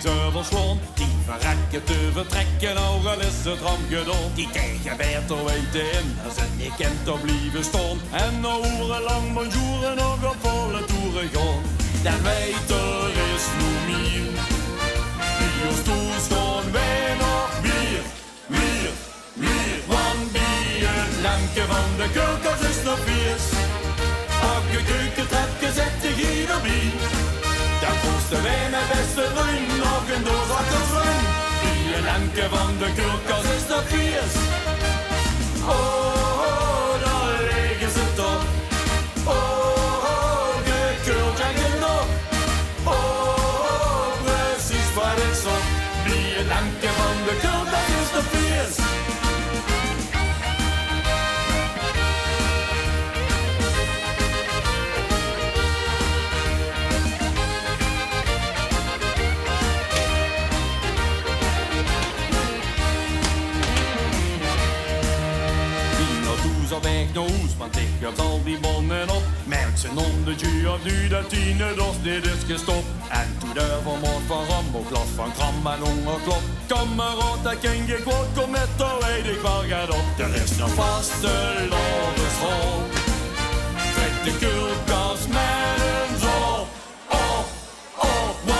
te verslaan. Die verrekken te vertrekken, al is het ram gedaan. Die tegen beter weten in, als het niet kent, dan blijven staan. En na urenlang bonjour en nog op volle toeren gaan. Dan weet er is nog meer. Wie ons toestaan, wij nog meer. Want bier, lanke van de keukens is nog vies. Elke keukentrapje zet de gier erbij. Dan kosten wij met beste vriend nog een doos akkerswijn. Bier, lanke van de keukens is nog vies. Oh, daar liggen ze toch. Oh, gekeurd en genoeg. Oh, precies wat ik zo. Bier, lanke van de keukens is nog vies. Op weg naar huis, want ik heb al die bonnen op. Mensen om de tje of nu dat tiende dorst dit is gestopt. En toen de vermoord van Rambo, glas van kram en hongerklop. Kameraad, dat ken je kwoord, kom met, dan weet ik wel gaat op. Er is nog vaste lobbeschool. Trek de koelkast met een zool.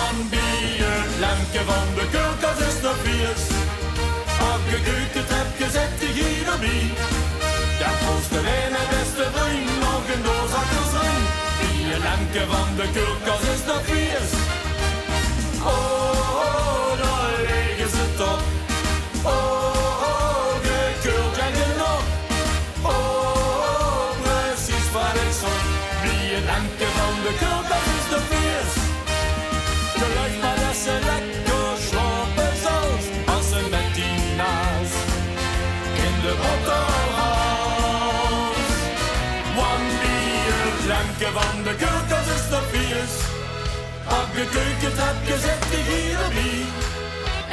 One bier, lampje van de koelkast is nog vies. Elke keukentrapje zet de gier erbij. Dat kosten wij mijn beste vriend nog een doos akkerswijn. Vier lampje van de koelkast is nog vies. Oh, daar liggen ze toch. Oh, gekeurd en genoeg. Oh, precies wat ik zocht. Vier lampje van de koelkast is nog vies. Geluid maar dat ze lekker slapen zelfs. Als ze met die naast in de boterham. Lampje van de koelkast is nog vies. Elke keukentrapje zet de gier erbij.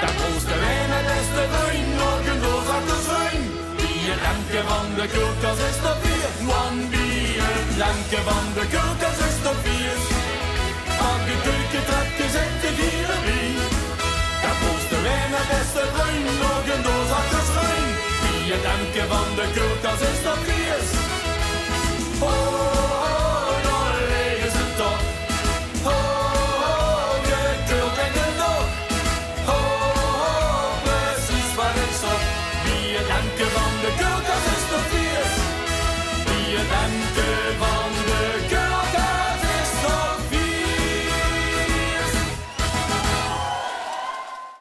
Dan kosten wij mijn beste vriend nog een doos akkerswijn. Bier, lampje van de koelkast is nog vies. One bier, lampje van de koelkast is nog vies. Elke keukentrapje zet de gier erbij. Dan kosten wij mijn beste vriend nog een doos akkerswijn. Bier, lampje van de koelkast.